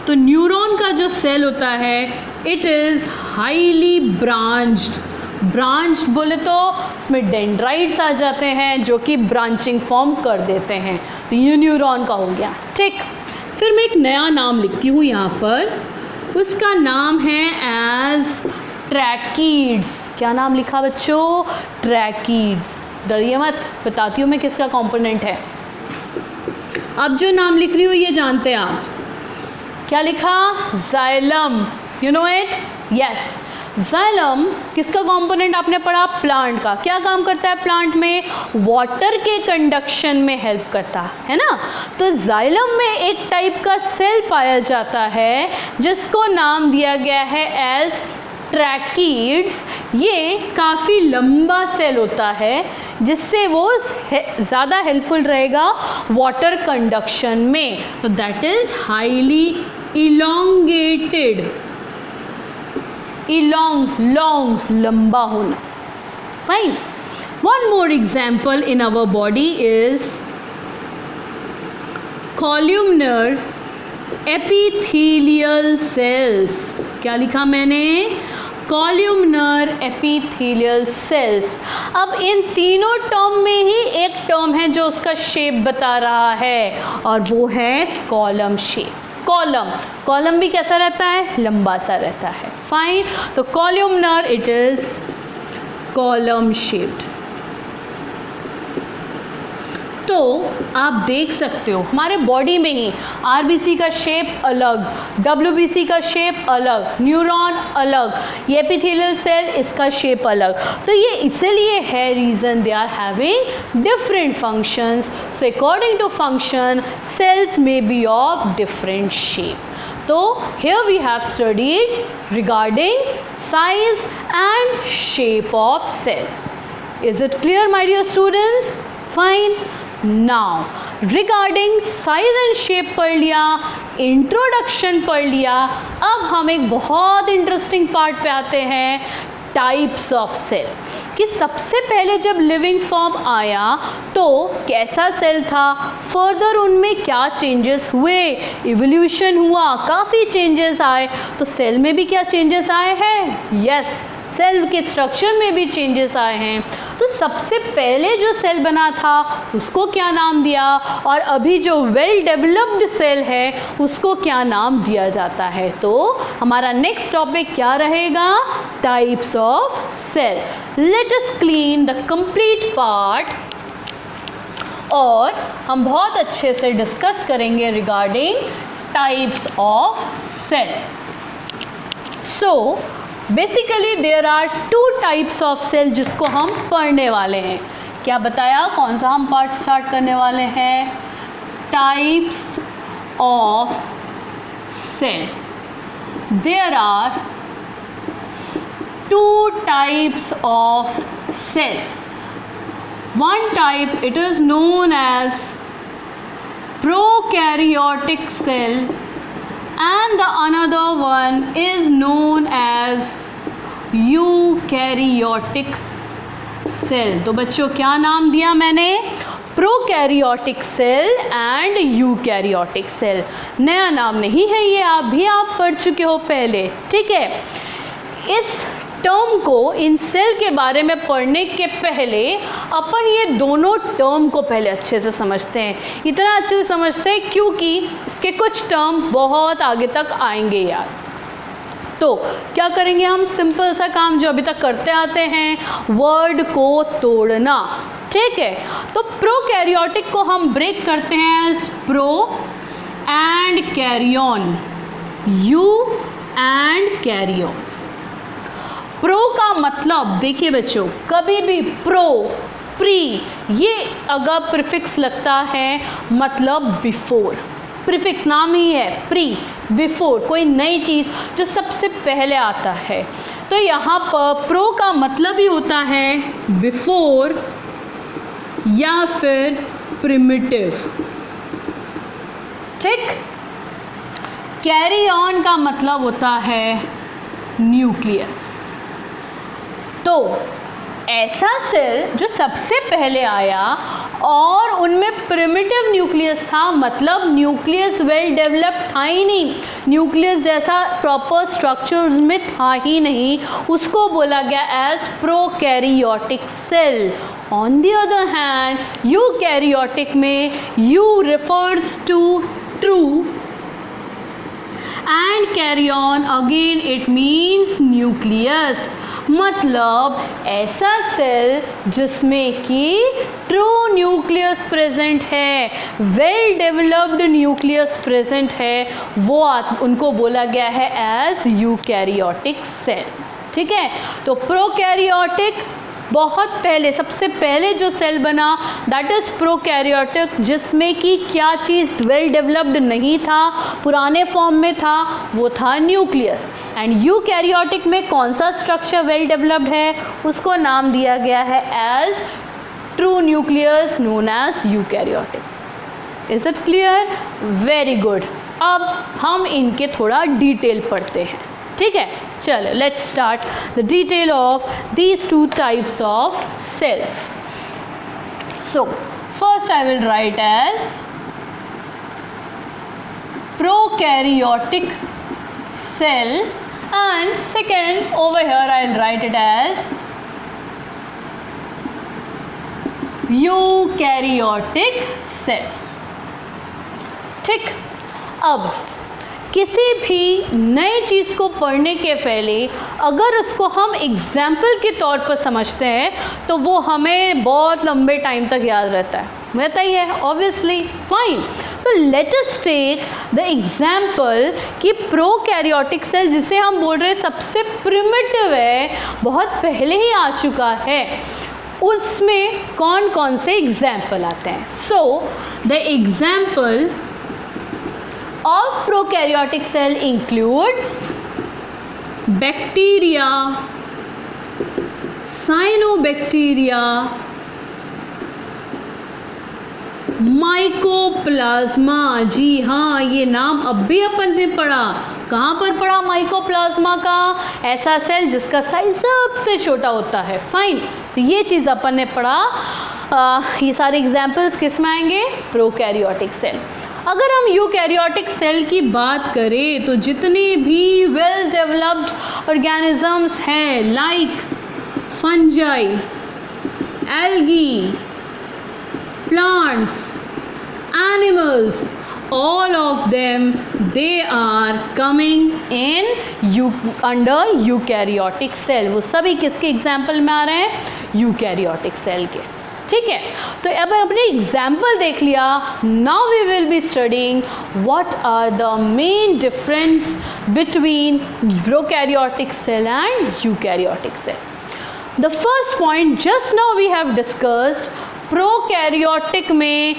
Speaker 1: तो न्यूरॉन का जो सेल होता है it is highly branched. Branch बोले तो उसमें डेंड्राइट्स आ जाते हैं जो कि ब्रांचिंग फॉर्म कर देते हैं, तो ये न्यूरॉन का हो गया, ठीक। फिर मैं एक नया नाम लिखती हूँ यहाँ पर, उसका नाम है एज ट्रैकीड्स। क्या नाम लिखा बच्चों? ट्रैकीड्स। डरिए मत, बताती हूँ मैं किसका कंपोनेंट है। अब जो नाम लिख रही हूँ ये जानते हैं आप, क्या लिखा? Xylem. You know it? Yes. Xylem किसका कंपोनेंट आपने पढ़ा? प्लांट का। क्या काम करता है प्लांट में? वाटर के कंडक्शन में हेल्प करता है ना। तो जाइलम में एक टाइप का सेल पाया जाता है जिसको नाम दिया गया है एज ट्रैकीड्स। ये काफ़ी लंबा सेल होता है जिससे वो ज़्यादा हेल्पफुल रहेगा वाटर कंडक्शन में। तो that is highly elongated. Long, लंबा होना। Fine. One more example in our body is columnar epithelial cells. क्या लिखा मैंने? Columnar epithelial cells. अब इन तीनों टर्म में ही एक टर्म है जो उसका शेप बता रहा है और वो है कॉलम शेप। कॉलम भी कैसा रहता है? लंबा सा रहता है। फाइन। तो columnar it is column shaped. तो आप देख सकते हो हमारे बॉडी में ही आरबीसी का शेप अलग, डब्ल्यूबीसी का शेप अलग, न्यूरॉन अलग, ये एपिथेलियल सेल इसका शेप अलग। तो ये इसलिए है reason they are having different functions. So according to function cells may be of different shape. तो here we have studied regarding size and shape of cell. Is it clear my dear students? Fine. Now regarding size and shape पढ़ लिया, इंट्रोडक्शन पढ़ लिया, अब हम एक बहुत इंटरेस्टिंग पार्ट पे आते हैं, टाइप्स ऑफ सेल। कि सबसे पहले जब लिविंग फॉर्म आया तो कैसा सेल था, फर्दर उनमें क्या चेंजेस हुए, इवोल्यूशन हुआ, काफ़ी चेंजेस आए। तो सेल में भी क्या चेंजेस आए हैं? यस, सेल के स्ट्रक्चर में भी चेंजेस आए हैं। तो सबसे पहले जो सेल बना था उसको क्या नाम दिया, और अभी जो वेल डेवलप्ड सेल है उसको क्या नाम दिया जाता है। तो हमारा नेक्स्ट टॉपिक क्या रहेगा? Types of cell. Let us clean the complete part और हम बहुत अच्छे से डिस्कस करेंगे regarding types of cell. So basically there are two types of cell जिसको हम पढ़ने वाले हैं। क्या बताया? कौन सा हम पार्ट स्टार्ट करने वाले हैं? Types of cell. There are two types of cells. One type it is known as prokaryotic cell and the another one is known as eukaryotic cell। तो बच्चों क्या नाम दिया मैंने? Prokaryotic cell and eukaryotic cell. नया नाम नहीं है ये, आप पढ़ चुके हो पहले, ठीक है। इस टर्म को, इन सेल के बारे में पढ़ने के पहले अपन ये दोनों टर्म को पहले अच्छे से समझते हैं। इतना अच्छे से समझते हैं क्योंकि इसके कुछ टर्म बहुत आगे तक आएंगे यार। तो क्या करेंगे हम? सिंपल सा काम जो अभी तक करते आते हैं, वर्ड को तोड़ना, ठीक है। तो प्रोकैरियोटिक को हम ब्रेक करते हैं as pro and karyon, eu and karyon. Pro का मतलब देखिए बच्चों, कभी भी प्रो, प्री, ये अगर प्रीफिक्स लगता है मतलब बिफोर, प्रीफिक्स नाम ही है प्री, बिफोर, कोई नई चीज़ जो सबसे पहले आता है। तो यहाँ पर प्रो का मतलब ही होता है बिफोर या फिर प्रिमिटिव, ठीक। कैरी ऑन का मतलब होता है न्यूक्लियस। तो ऐसा सेल जो सबसे पहले आया और उनमें प्रिमिटिव न्यूक्लियस था, मतलब न्यूक्लियस वेल डेवलप्ड था ही नहीं, न्यूक्लियस जैसा प्रॉपर स्ट्रक्चर उसमें था ही नहीं, उसको बोला गया as prokaryotic cell. On the other hand eukaryotic में eu refers to true and karyon again it means nucleus, मतलब ऐसा सेल जिसमें कि ट्रू न्यूक्लियस प्रेजेंट है, वेल डेवलप्ड न्यूक्लियस प्रेजेंट है, वो उनको बोला गया है एज यूकैरियोटिक सेल। ठीक है, तो प्रोकैरियोटिक बहुत पहले, सबसे पहले जो सेल बना दैट इज़ प्रोकैरियोटिक, जिसमें कि क्या चीज़ वेल डेवलप्ड नहीं था, पुराने फॉर्म में था, वो था न्यूक्लियस। एंड यूकैरियोटिक में कौन सा स्ट्रक्चर वेल डेवलप्ड है, उसको नाम दिया गया है as true nucleus known as eukaryotic. Is it clear? Very good. अब हम इनके थोड़ा डिटेल पढ़ते हैं। ठीक है, चलो let's start the detail of these two types of cells. So first I will write as prokaryotic cell, and second over here I'll write it as eukaryotic cell। ठीक, अब किसी भी नए चीज़ को पढ़ने के पहले अगर उसको हम एग्जाम्पल के तौर पर समझते हैं तो वो हमें बहुत लंबे टाइम तक याद रहता ही है ऑब्वियसली। फाइन, तो let us take the example कि प्रोकैरियोटिक सेल, जिसे हम बोल रहे हैं सबसे प्रिमिटिव है, बहुत पहले ही आ चुका है, उसमें कौन कौन से एग्जाम्पल आते हैं। So the example of prokaryotic cell includes bacteria, cyanobacteria, mycoplasma. जी हाँ, ये नाम अब भी अपन ने पढ़ा। कहाँ पर पढ़ा माइकोप्लाज्मा का? ऐसा सेल जिसका साइज सबसे छोटा होता है। फाइन, तो ये चीज़ अपन ने पढ़ा। ये सारे एग्जाम्पल्स किस में आएंगे? Prokaryotic cell. अगर हम यूकैरियोटिक सेल की बात करें तो जितने भी वेल डेवलप्ड ऑर्गेनिजम्स हैं like fungi, algae, plants, animals, all of them they are coming in under eukaryotic cell। वो सभी किसके एग्जाम्पल में आ रहे हैं? यूकैरियोटिक सेल के। ठीक है, तो अब अपने एग्जाम्पल देख लिया। Now we will be studying what are the main difference between prokaryotic cell and eukaryotic cell. The first point just now we have discussed, prokaryotic में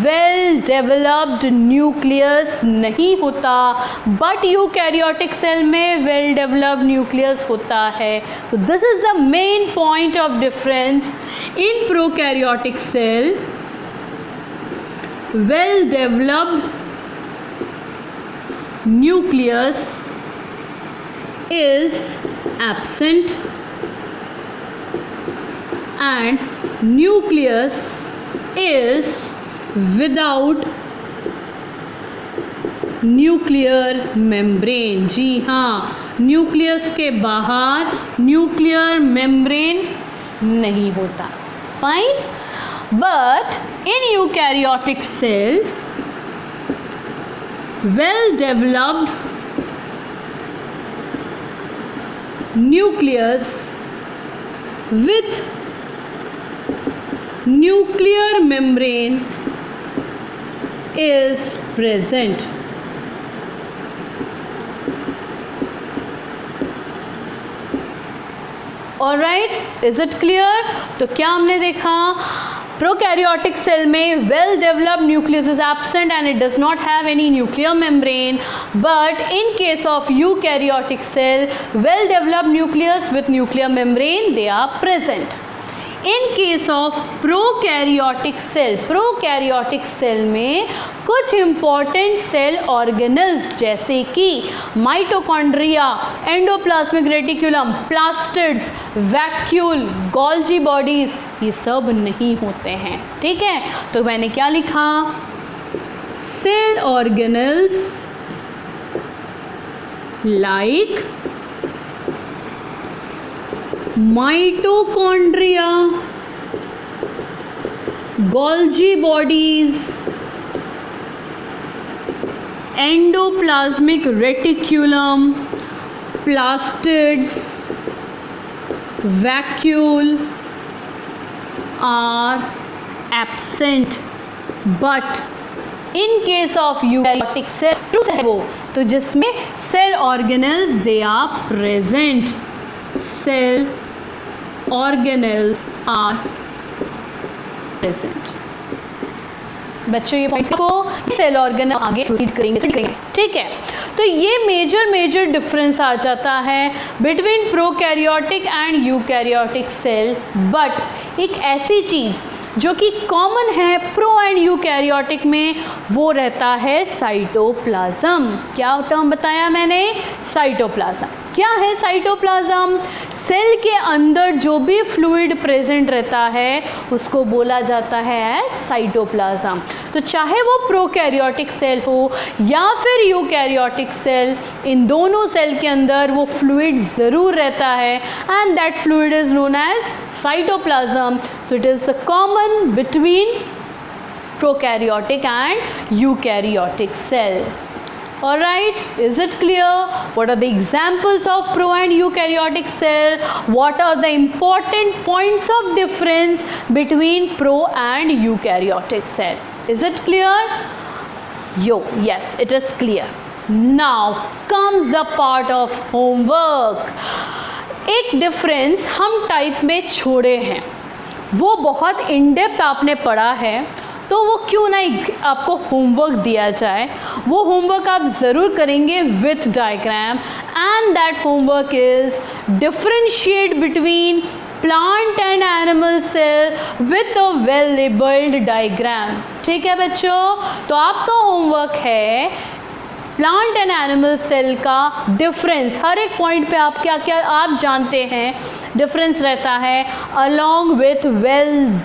Speaker 1: वेल डेवलप्ड न्यूक्लियस नहीं होता, बट यूकैरियोटिक सेल में वेल डेवलप्ड न्यूक्लियस होता है। तो this is the main point of difference in prokaryotic cell. Well developed nucleus is absent and nucleus is without nuclear membrane. जी हाँ, न्यूक्लियस के बाहर न्यूक्लियर मेम्ब्रेन नहीं होता। Fine, but in eukaryotic cell well developed nucleus with nuclear membrane is present। Alright, is it clear? तो क्या हमने देखा? प्रोकैरियोटिक सेल में well developed nucleus is absent and it does not have any nuclear membrane, but in case of eukaryotic cell well developed nucleus with nuclear membrane they are present. In case of prokaryotic cell में कुछ इम्पॉर्टेंट सेल ऑर्गेनल्स जैसे कि mitochondria, endoplasmic reticulum, plastids, vacuole, Golgi bodies, ये सब नहीं होते हैं। ठीक है, तो मैंने क्या लिखा? Cell organelles like mitochondria, Golgi bodies, endoplasmic reticulum, plastids, vacuole are absent, but in case of eukaryotic cell true है वो, तो जिसमें cell organelles they are present, cell organelles are present. बच्चों ये पॉइंट को सेल ऑर्गेनल आगे प्रोसीड करेंगे, ठीक है। तो ये मेजर डिफरेंस आ जाता है between prokaryotic and eukaryotic cell. But एक ऐसी चीज़ जो कि कॉमन है प्रो एंड यूकैरियोटिक में, वो रहता है साइटोप्लाज्म। क्या टर्म बताया मैंने? साइटोप्लाज्म। क्या है साइटोप्लाज्म? सेल के अंदर जो भी फ्लूइड प्रेजेंट रहता है उसको बोला जाता है साइटोप्लाज्म। तो चाहे वो प्रोकैरियोटिक सेल हो या फिर यूकैरियोटिक सेल, इन दोनों सेल के अंदर वो फ्लूइड ज़रूर रहता है, and that fluid is known as cytoplasm. So it is a common between prokaryotic and eukaryotic cell. Alright, is it clear? What are the examples of pro and eukaryotic cell? What are the important points of difference between pro and eukaryotic cell? Is it clear? Yes, it is clear. Now comes the part of homework. एक डिफरेंस हम टाइप में छोड़े हैं, वो बहुत इन डेप्थ आपने पढ़ा है, तो वो क्यों नहीं आपको होमवर्क दिया जाए। वो होमवर्क आप ज़रूर करेंगे with diagram, and that homework is differentiate between plant and animal cell with a well labelled diagram. ठीक है बच्चों, तो आपका होमवर्क है प्लांट एंड एनिमल सेल का डिफरेंस, हर एक पॉइंट पे आप क्या क्या आप जानते हैं डिफरेंस रहता है, along with well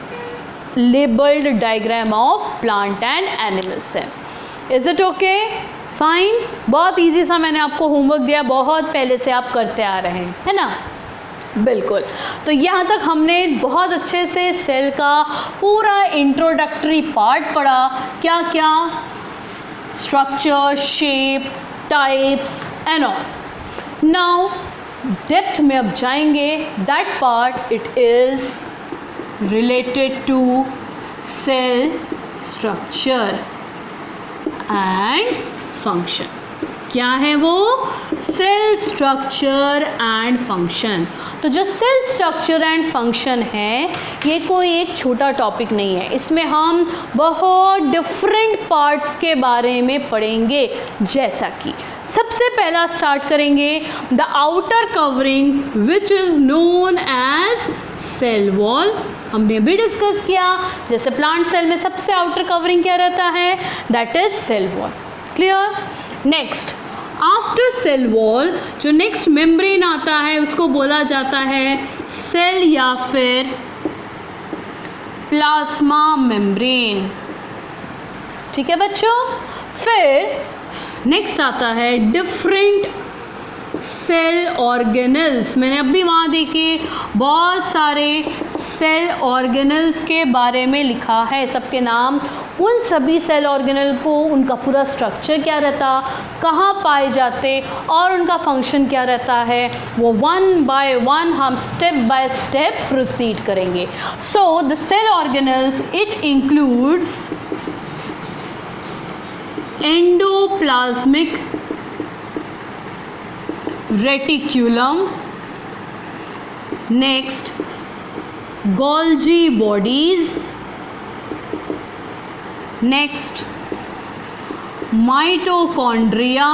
Speaker 1: labelled diagram of plant and animal cell. Is it okay? Fine. बहुत इजी सा मैंने आपको होमवर्क दिया, बहुत पहले से आप करते आ रहे हैं, है ना? बिल्कुल। तो यहाँ तक हमने बहुत अच्छे से सेल का पूरा इंट्रोडक्टरी पार्ट पढ़ा, क्या क्या structure, shape, types and all. Now depth में अब जाएंगे, that part it is related to cell structure and function. क्या है वो? Cell structure and function. तो जो सेल स्ट्रक्चर एंड फंक्शन है, ये कोई एक छोटा टॉपिक नहीं है, इसमें हम बहुत डिफरेंट पार्ट्स के बारे में पढ़ेंगे। जैसा कि सबसे पहला स्टार्ट करेंगे the outer covering which is known as cell wall. हमने भी डिस्कस किया, जैसे प्लांट सेल में सबसे आउटर कवरिंग क्या रहता है, that is cell wall. Clear? Next, after cell wall जो नेक्स्ट मेम्ब्रेन आता है उसको बोला जाता है सेल या फिर प्लाज्मा मेम्ब्रेन। ठीक है बच्चों? फिर नेक्स्ट आता है डिफरेंट सेल ऑर्गेनल्स। मैंने अभी वहाँ देखे बहुत सारे सेल ऑर्गेनल्स के बारे में लिखा है, सबके नाम, उन सभी सेल ऑर्गेनल को उनका पूरा स्ट्रक्चर क्या रहता, कहाँ पाए जाते और उनका फंक्शन क्या रहता है, वो वन बाय वन हम स्टेप बाय स्टेप प्रोसीड करेंगे। So the cell organelles it includes endoplasmic reticulum, next Golgi bodies, next mitochondria,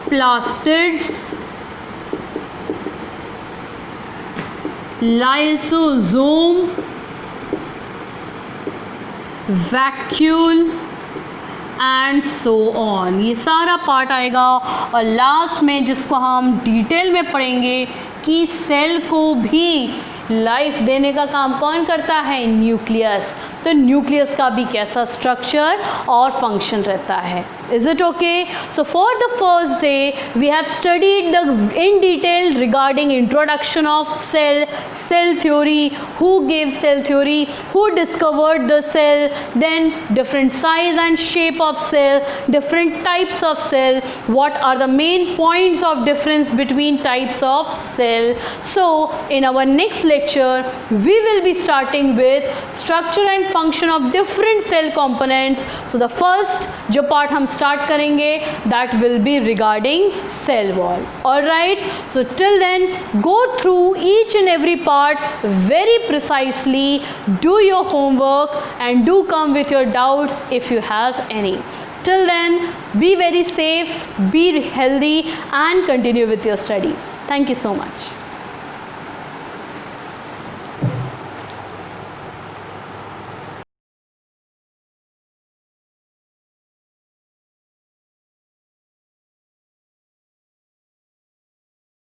Speaker 1: plastids, lysosome, vacuole and so on. ये सारा पार्ट आएगा और लास्ट में जिसको हम डिटेल में पढ़ेंगे कि सेल को भी लाइफ देने का काम कौन करता है, न्यूक्लियस। तो न्यूक्लियस का भी कैसा स्ट्रक्चर और फंक्शन रहता है. Is it okay? So for the first day we have studied in detail regarding introduction of cell theory, who gave cell theory, who discovered the cell, then different size and shape of cell, different types of cell, what are the main points of difference between types of cell. So in our next lecture we will be starting with structure and function of different cell components. So the first जो part हम start करेंगे that will be regarding cell wall. Alright, so till then go through each and every part very precisely, do your homework and do come with your doubts if you have any. Till then, be very safe, be healthy and continue with your studies. Thank you so much.